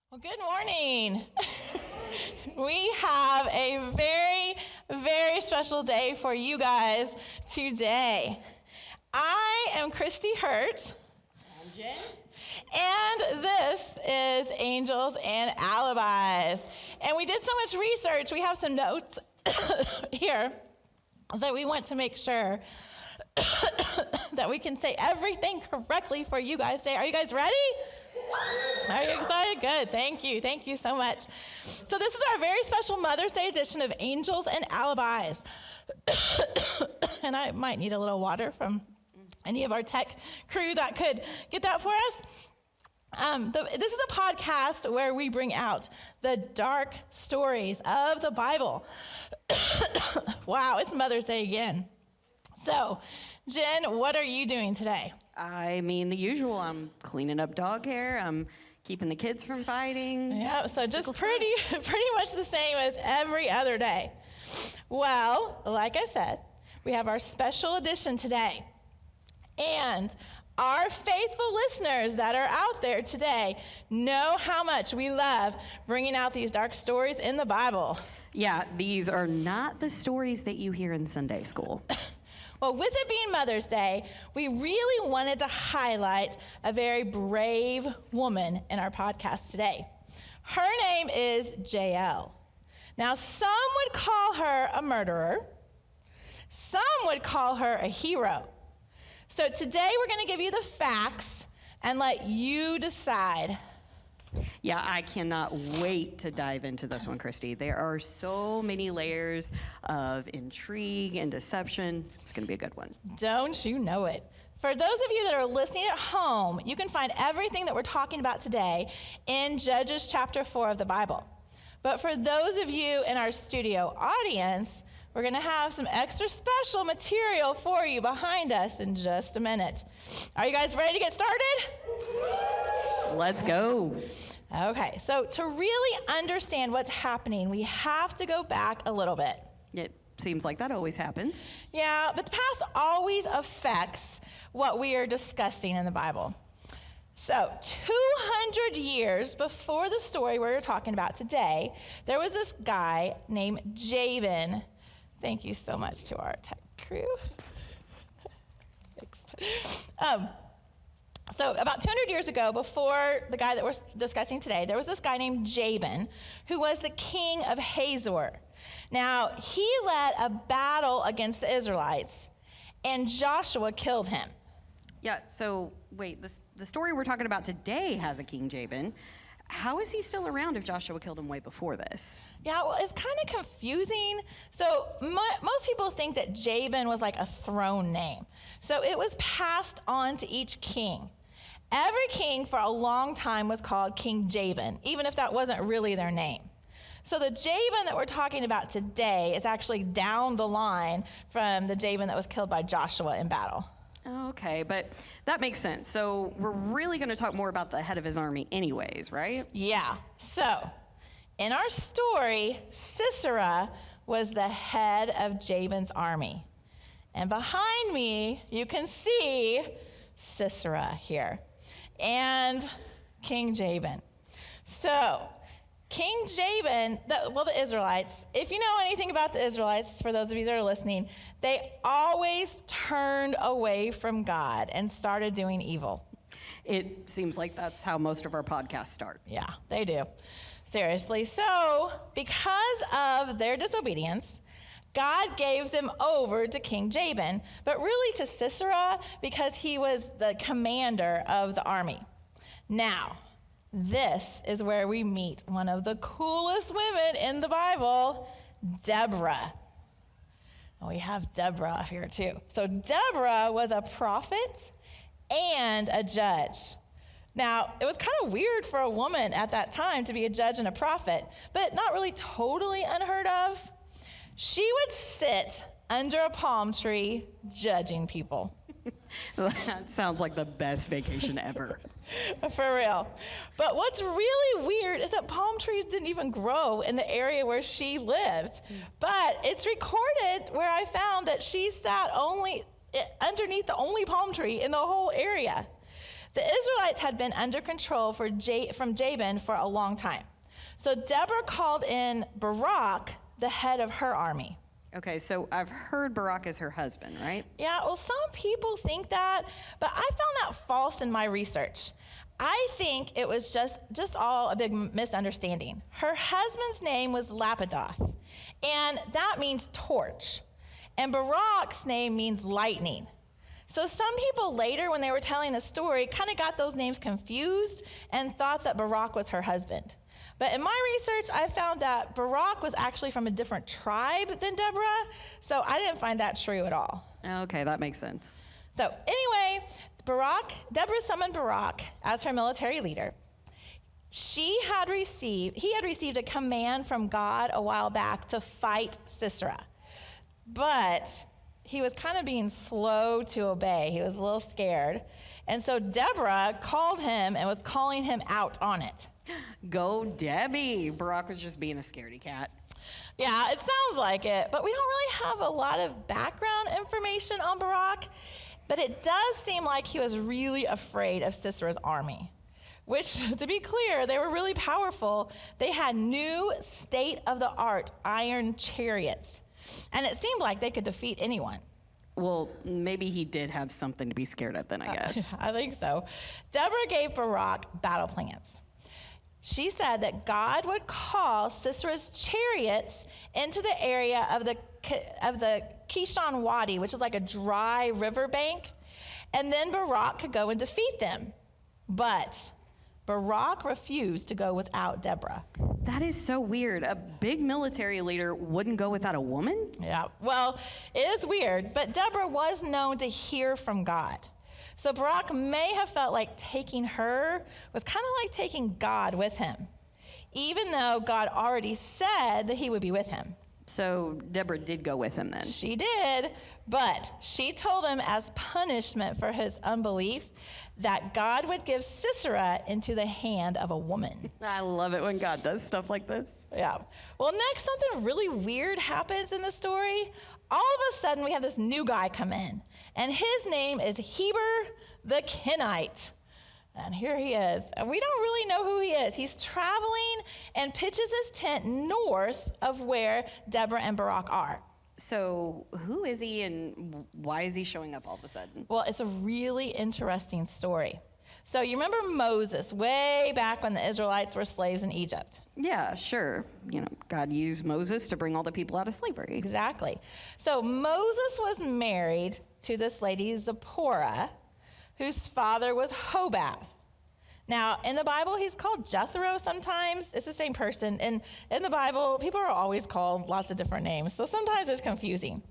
Well, good morning. We have a very, very special day for you guys today. I am Christy Hurt. I'm Jen. And this is Angels and Alibis. And we did so much research, we have some notes here that we want to make sure that we can say everything correctly for you guys today. Are you guys ready? Are you excited? Good. Thank you. Thank you so much. So this is our very special Mother's Day edition of Angels and Alibis. And I might need a little water from any of our tech crew that could get that for us. This is a podcast where we bring out the dark stories of the Bible. Wow, it's Mother's Day again. So, Jen, what are you doing today? I mean, the usual. I'm cleaning up dog hair. I'm keeping the kids from fighting. Yeah, so just pretty much the same as every other day. Well, like I said, we have our special edition today. And our faithful listeners that are out there today know how much we love bringing out these dark stories in the Bible. Yeah, these are not the stories that you hear in Sunday school. Well, with it being Mother's Day, we really wanted to highlight a very brave woman in our podcast today. Her name is Jael. Now, some would call her a murderer. Some would call her a hero. So today we're going to give you the facts and let you decide. Yeah, I cannot wait to dive into this one, Christy. There are so many layers of intrigue and deception. It's going to be a good one. Don't you know it? For those of you that are listening at home, you can find everything that we're talking about today in Judges chapter 4 of the Bible. But for those of you in our studio audience, we're going to have some extra special material for you behind us in just a minute. Are you guys ready to get started? Let's go. Okay, so to really understand what's happening, we have to go back a little bit. It seems like that always happens. Yeah, but the past always affects what we are discussing in the Bible. So 200 years before the story we're talking about today, there was this guy named Jabin. Thank you so much to our tech crew. Thanks. So about 200 years ago, before the guy that we're discussing today, there was this guy named Jabin, who was the king of Hazor. Now, he led a battle against the Israelites, and Joshua killed him. Yeah, so wait, the story we're talking about today has a King Jabin. How is he still around if Joshua killed him way before this? Yeah, well, it's kind of confusing. So most people think that Jabin was like a throne name. So it was passed on to each king. Every king for a long time was called King Jabin, even if that wasn't really their name. So the Jabin that we're talking about today is actually down the line from the Jabin that was killed by Joshua in battle. Okay, but that makes sense. So we're really going to talk more about the head of his army anyways, right? Yeah. So in our story, Sisera was the head of Jabin's army. And behind me, you can see Sisera here and King Jabin. So King Jabin, the Israelites, if you know anything about the Israelites, for those of you that are listening, they always turned away from God and started doing evil. It seems like that's how most of our podcasts start. Yeah, they do. Seriously. So, because of their disobedience, God gave them over to King Jabin, but really to Sisera because he was the commander of the army. Now, this is where we meet one of the coolest women in the Bible, Deborah. And we have Deborah up here too. So Deborah was a prophet and a judge. Now, it was kind of weird for a woman at that time to be a judge and a prophet, but not really totally unheard of. She would sit under a palm tree judging people. That sounds like the best vacation ever. For real. But what's really weird is that palm trees didn't even grow in the area where she lived. But it's recorded where I found that she sat only underneath the only palm tree in the whole area. The Israelites had been under control from Jabin for a long time. So Deborah called in Barak, the head of her army. Okay, so I've heard Barak is her husband, right? Yeah, well, some people think that, but I found that false in my research. I think it was just all a big misunderstanding. Her husband's name was Lapidoth, and that means torch. And Barak's name means lightning. So some people later, when they were telling a story, kind of got those names confused and thought that Barak was her husband. But in my research, I found that Barak was actually from a different tribe than Deborah, so I didn't find that true at all. Okay, that makes sense. So anyway, Deborah summoned Barak as her military leader. He had received a command from God a while back to fight Sisera, but he was kind of being slow to obey. He was a little scared. And so Deborah called him and was calling him out on it. Go Debbie. Barak was just being a scaredy cat. Yeah, it sounds like it, but we don't really have a lot of background information on Barak. But it does seem like he was really afraid of Sisera's army, which, to be clear, they were really powerful. They had new state-of-the-art iron chariots, and it seemed like they could defeat anyone. Well, maybe he did have something to be scared of then, I guess. I think so. Deborah gave Barak battle plans. She said that God would call Sisera's chariots into the area of the Kishon Wadi, which is like a dry riverbank, and then Barak could go and defeat them. But Barak refused to go without Deborah. That is so weird. A big military leader wouldn't go without a woman? Yeah, well, it is weird, but Deborah was known to hear from God. So Barak may have felt like taking her was kind of like taking God with him, even though God already said that he would be with him. So Deborah did go with him then? She did, but she told him as punishment for his unbelief that God would give Sisera into the hand of a woman. I love it when God does stuff like this. Yeah. Well, next, something really weird happens in the story. All of a sudden, we have this new guy come in, and his name is Heber the Kenite. And here he is. And we don't really know who he is. He's traveling and pitches his tent north of where Deborah and Barak are. So who is he and why is he showing up all of a sudden? Well, it's a really interesting story. So you remember Moses way back when the Israelites were slaves in Egypt? Yeah, sure. God used Moses to bring all the people out of slavery. Exactly. So Moses was married to this lady, Zipporah, whose father was Hobab. Now, in the Bible, he's called Jethro sometimes. It's the same person. And in the Bible, people are always called lots of different names, so sometimes it's confusing.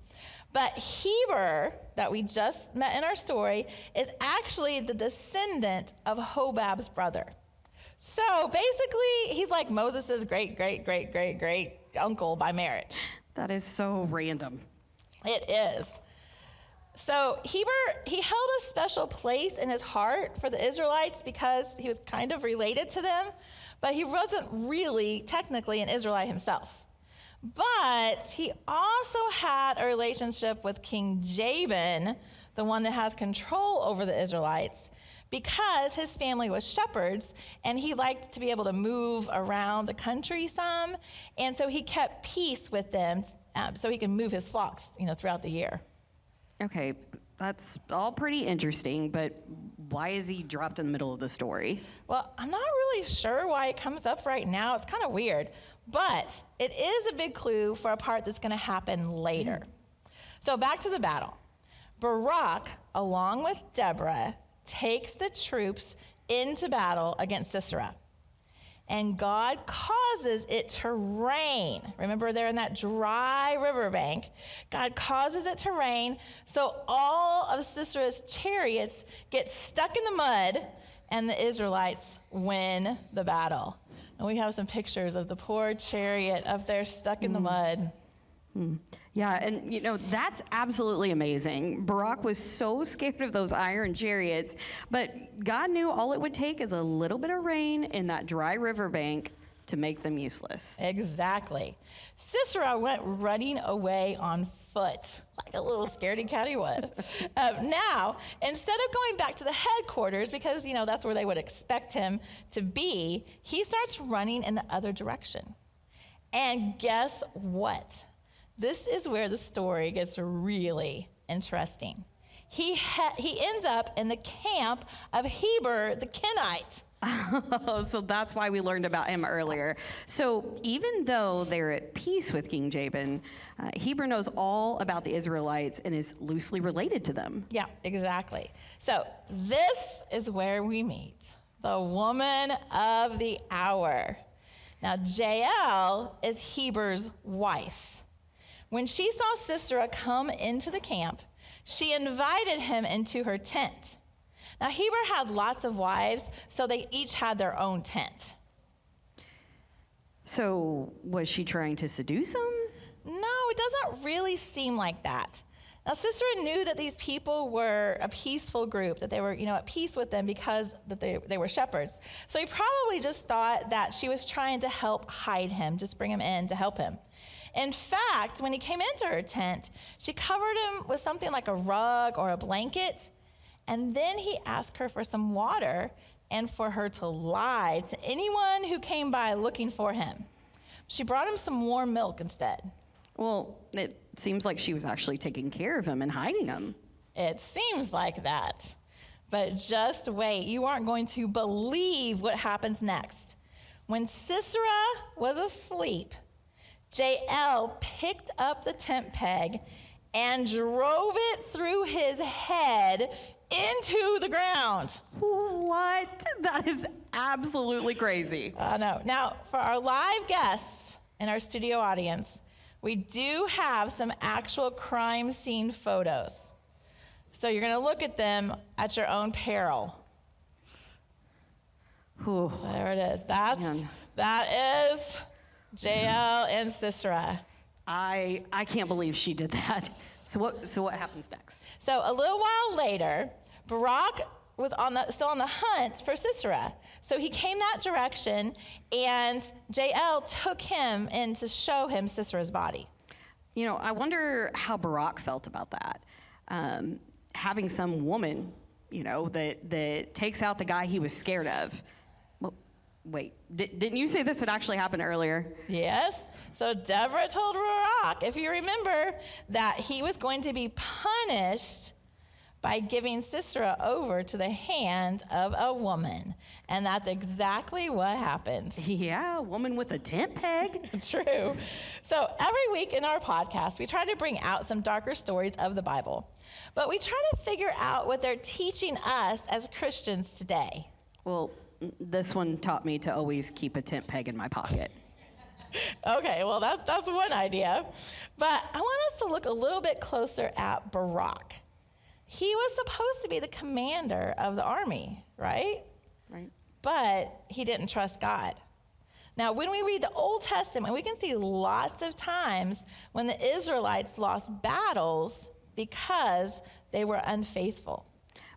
But Heber, that we just met in our story, is actually the descendant of Hobab's brother. So basically, he's like Moses' great uncle by marriage. That is so random. It is. So Heber, he held a special place in his heart for the Israelites because he was kind of related to them, but he wasn't really technically an Israelite himself. But he also had a relationship with King Jabin, the one that has control over the Israelites, because his family was shepherds and he liked to be able to move around the country some, and so he kept peace with them so he could move his flocks, throughout the year. Okay, that's all pretty interesting, but why is he dropped in the middle of the story? Well, I'm not really sure why it comes up right now. It's kind of weird, but it is a big clue for a part that's going to happen later. So back to the battle. Barak, along with Deborah, takes the troops into battle against Sisera. And God causes it to rain. Remember, they're in that dry riverbank. God causes it to rain, so all of Sisera's chariots get stuck in the mud, and the Israelites win the battle. And we have some pictures of the poor chariot up there stuck in the mud. Yeah, and that's absolutely amazing. Barak was so scared of those iron chariots, but God knew all it would take is a little bit of rain in that dry riverbank to make them useless. Exactly. Sisera went running away on foot, like a little scaredy cat he was. Now, instead of going back to the headquarters, because, that's where they would expect him to be, he starts running in the other direction. And guess what? This is where the story gets really interesting. He ends up in the camp of Heber the Kenite. Oh, so that's why we learned about him earlier. So even though they're at peace with King Jabin, Heber knows all about the Israelites and is loosely related to them. Yeah, exactly. So this is where we meet the woman of the hour. Now, Jael is Heber's wife. When she saw Sisera come into the camp, she invited him into her tent. Now, Heber had lots of wives, so they each had their own tent. So was she trying to seduce him? No, it doesn't really seem like that. Now, Sisera knew that these people were a peaceful group, that they were, at peace with them because that they were shepherds. So he probably just thought that she was trying to help hide him, just bring him in to help him. In fact, when he came into her tent, she covered him with something like a rug or a blanket, and then he asked her for some water and for her to lie to anyone who came by looking for him. She brought him some warm milk instead. Well, it seems like she was actually taking care of him and hiding him. It seems like that. But just wait, you aren't going to believe what happens next. When Sisera was asleep, Jael picked up the tent peg and drove it through his head into the ground. What? That is absolutely crazy. I know. Now, for our live guests in our studio audience, we do have some actual crime scene photos. So you're going to look at them at your own peril. Ooh. There it is. That is Jael and Sisera. I can't believe she did that. So what happens next? So a little while later, Barak was still on the hunt for Sisera. So he came that direction, and Jael took him in to show him Sisera's body. I wonder how Barak felt about that. Having some woman, that takes out the guy he was scared of. Well, wait, didn't you say this had actually happened earlier? Yes. So Deborah told Barak, if you remember, that he was going to be punished by giving Sisera over to the hand of a woman. And that's exactly what happened. Yeah, a woman with a tent peg. True. So every week in our podcast, we try to bring out some darker stories of the Bible. But we try to figure out what they're teaching us as Christians today. Well, this one taught me to always keep a tent peg in my pocket. Okay, well, that's one idea. But I want us to look a little bit closer at Barak. He was supposed to be the commander of the army, right? Right. But he didn't trust God. Now, when we read the Old Testament, we can see lots of times when the Israelites lost battles because they were unfaithful.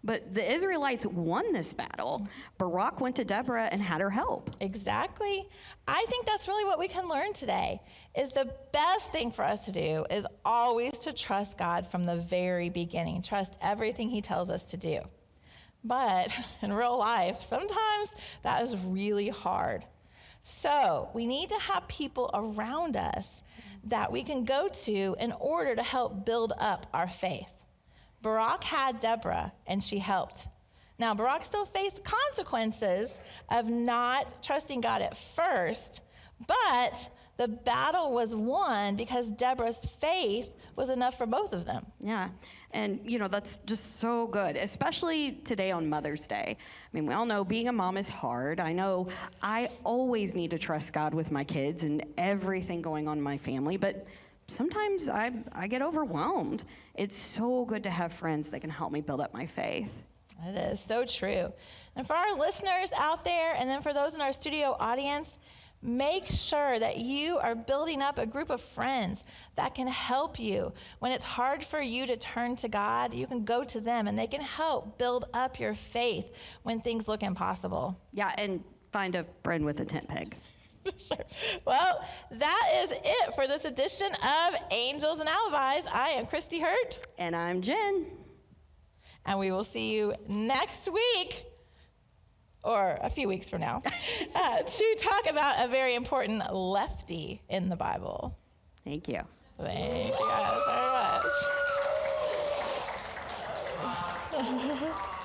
But the Israelites won this battle. Barak went to Deborah and had her help. Exactly. I think that's really what we can learn today, is the best thing for us to do is always to trust God from the very beginning. Trust everything he tells us to do. But in real life, sometimes that is really hard. So we need to have people around us that we can go to in order to help build up our faith. Barak had Deborah, and she helped. Now, Barak still faced consequences of not trusting God at first, but the battle was won because Deborah's faith was enough for both of them. Yeah, and that's just so good, especially today on Mother's Day. I mean, we all know being a mom is hard. I know I always need to trust God with my kids and everything going on in my family, but sometimes I get overwhelmed. It's so good to have friends that can help me build up my faith. It is so true. And for our listeners out there, and then for those in our studio audience, make sure that you are building up a group of friends that can help you. When it's hard for you to turn to God, you can go to them, and they can help build up your faith when things look impossible. Yeah, and find a friend with a tent peg. Sure. Well, that is it for this edition of Angels and Alibis. I am Christy Hurt. And I'm Jen. And we will see you next week, or a few weeks from now, to talk about a very important lefty in the Bible. Thank you. Thank you guys very much.